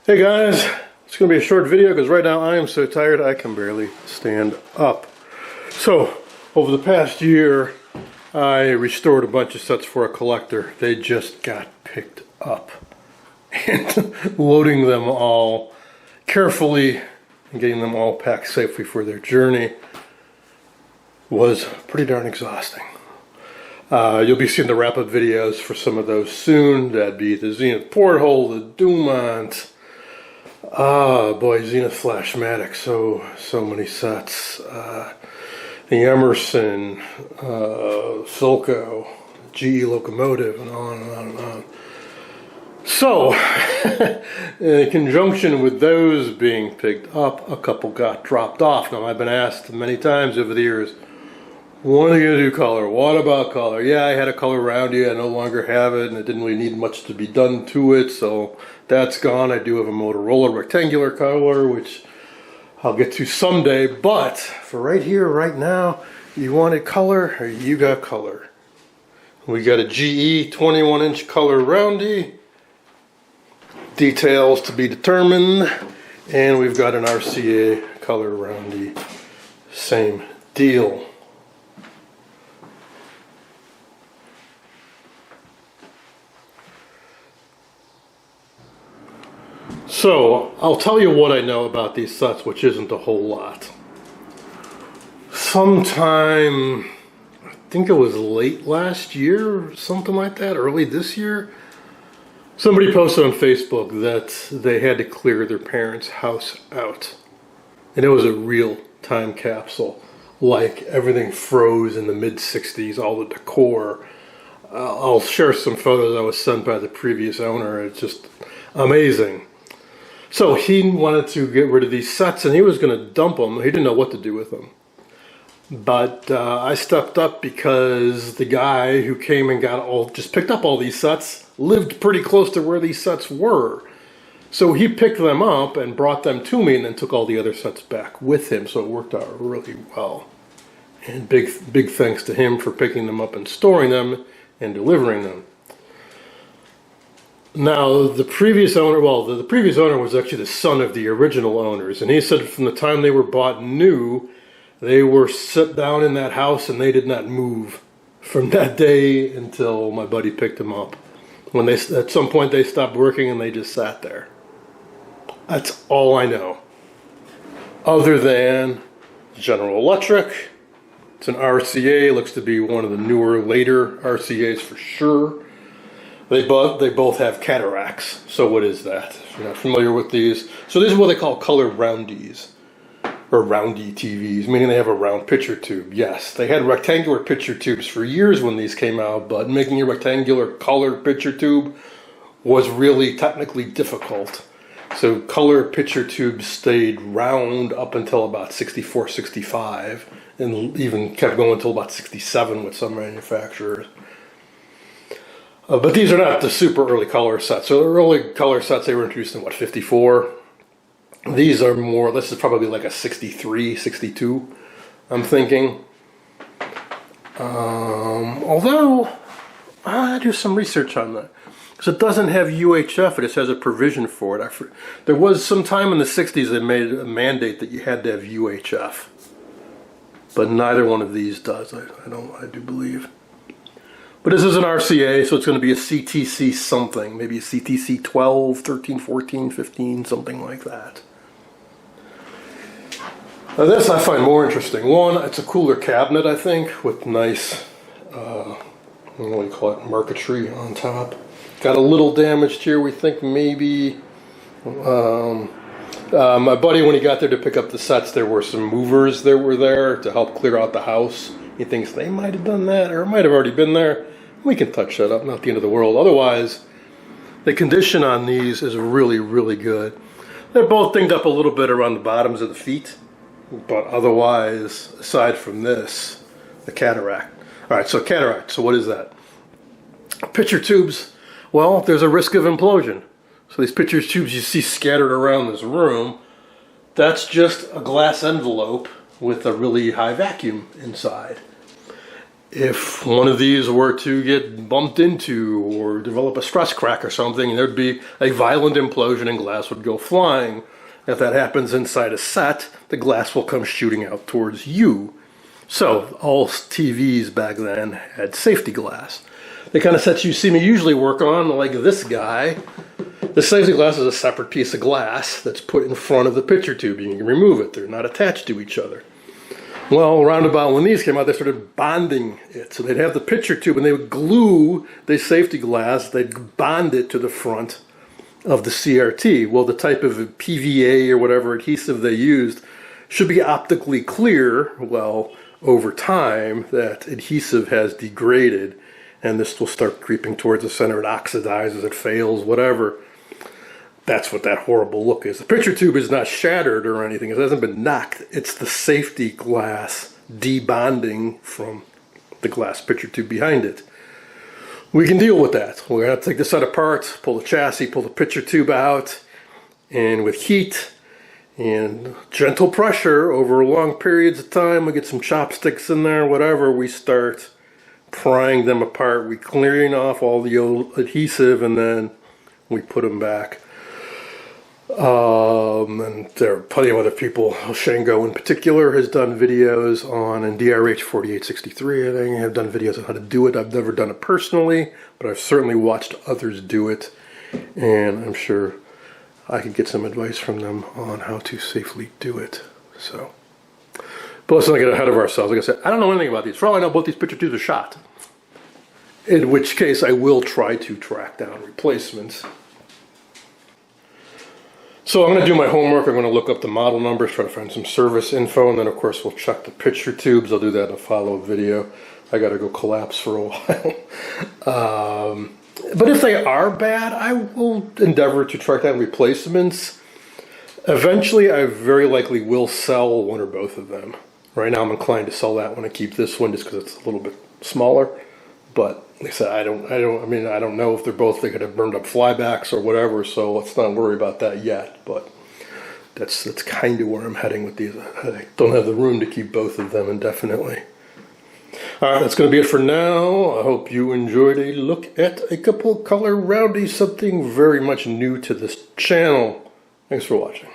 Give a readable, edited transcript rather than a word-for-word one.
Hey guys, it's going to be a short video because right now I am so tired I can barely stand up. So, over the past year, I restored a bunch of sets for a collector. They just got picked up. And loading them all carefully and getting them all packed safely for their journey was pretty darn exhausting. You'll be seeing the wrap-up videos for some of those soon. That'd be the Zenith Porthole, the Dumont. Boy, Zenith Flashmatic, so many sets. The Emerson, Philco, GE Locomotive, and on and on and on. So, in conjunction with those being picked up, a couple got dropped off. Now, I've been asked many times over the years, when are you going to do color? What about color? Yeah, I had a color roundy. I no longer have it, and it didn't really need much to be done to it, so that's gone. I do have a Motorola rectangular color, which I'll get to someday, but for right here, right now, you wanted color, or you got color. We got a GE 21-inch color roundy, details to be determined, and we've got an RCA color roundy, same deal. So, I'll tell you what I know about these sets, which isn't a whole lot. Sometime, I think it was late last year, something like that, early this year, somebody posted on Facebook that they had to clear their parents' house out. And it was a real time capsule. Like, everything froze in the mid-60s, all the decor. I'll share some photos I was sent by the previous owner. It's just amazing. So he wanted to get rid of these sets and he was going to dump them. He didn't know what to do with them. But I stepped up because the guy who came and just picked up all these sets lived pretty close to where these sets were. So he picked them up and brought them to me and then took all the other sets back with him. So it worked out really well. And big thanks to him for picking them up and storing them and delivering them. Now, the previous owner, the previous owner was actually the son of the original owners, and he said from the time they were bought new, they were set down in that house and they did not move from that day until my buddy picked them up. When at some point they stopped working and they just sat there. That's all I know. Other than General Electric, it's an RCA, looks to be one of the newer, later RCAs for sure. They both have cataracts. So what is that? If you're not familiar with these. So these are what they call color roundies. Or roundy TVs, meaning they have a round picture tube. Yes, they had rectangular picture tubes for years when these came out, but making a rectangular color picture tube was really technically difficult. So color picture tubes stayed round up until about 64, 65, and even kept going until about 67 with some manufacturers. But these are not the super early color sets. So the early color sets, they were introduced in, 54? These are more, this is probably like a 63, 62, I'm thinking. Although, I do some research on that. Because it doesn't have UHF, it just has a provision for it. There was some time in the 60s they made a mandate that you had to have UHF. But neither one of these does, I do believe. But this is an RCA, so it's going to be a CTC something. Maybe a CTC 12, 13, 14, 15, something like that. Now this I find more interesting. One, it's a cooler cabinet, I think, with nice, what do you call it, marquetry on top. Got a little damaged here, we think maybe. My buddy, when he got there to pick up the sets, there were some movers that were there to help clear out the house. He thinks they might have done that, or it might have already been there. We can touch that up, not the end of the world. Otherwise, the condition on these is really, really good. They're both dinged up a little bit around the bottoms of the feet, but otherwise, aside from this, the cataract. All right, so cataract, so what is that? Picture tubes, well, there's a risk of implosion. So these picture tubes you see scattered around this room, that's just a glass envelope with a really high vacuum inside. if one of these were to get bumped into or develop a stress crack or something, there'd be a violent implosion and glass would go flying. If that happens inside a set, the glass will come shooting out towards you. So all TVs back then had safety glass. The kind of sets you see me usually work on, like this guy, the safety glass is a separate piece of glass that's put in front of the picture tube. You can remove it. They're not attached to each other. Well, around about when these came out, they started bonding it. So they'd have the picture tube and they would glue the safety glass, they'd bond it to the front of the CRT. Well, the type of PVA or whatever adhesive they used should be optically clear. Well, over time, that adhesive has degraded and this will start creeping towards the center. It oxidizes, it fails, whatever. That's what that horrible look is. The picture tube is not shattered or anything. It hasn't been knocked. It's the safety glass debonding from the glass picture tube behind it. We can deal with that. We're going to take this set apart, pull the chassis, pull the picture tube out, and with heat and gentle pressure over long periods of time, we get some chopsticks in there, whatever, we start prying them apart. We clearing off all the old adhesive and then we put them back. And there are plenty of other people. Shango in particular has done videos on, and DRH 4863 I think have done videos on how to do it. I've never done it personally, but I've certainly watched others do it, and I'm sure I could get some advice from them on how to safely do it. So, but let's not get ahead of ourselves. Like I said, I don't know anything about these. For all I know, both these picture tubes are shot. In which case, I will try to track down replacements. So I'm going to do my homework. I'm going to look up the model numbers, try to find some service info, and then of course we'll check the picture tubes. I'll do that in a follow-up video. I got to go collapse for a while. But if they are bad, I will endeavor to track down replacements. Eventually, I very likely will sell one or both of them. Right now, I'm inclined to sell that one and keep this one just because it's a little bit smaller. But like I said, I don't know if they could have burned up flybacks or whatever, so let's not worry about that yet. But that's kind of where I'm heading with these. I don't have the room to keep both of them indefinitely. All right, that's going to be it for now. I hope you enjoyed a look at a couple color roundies, something very much new to this channel. Thanks for watching.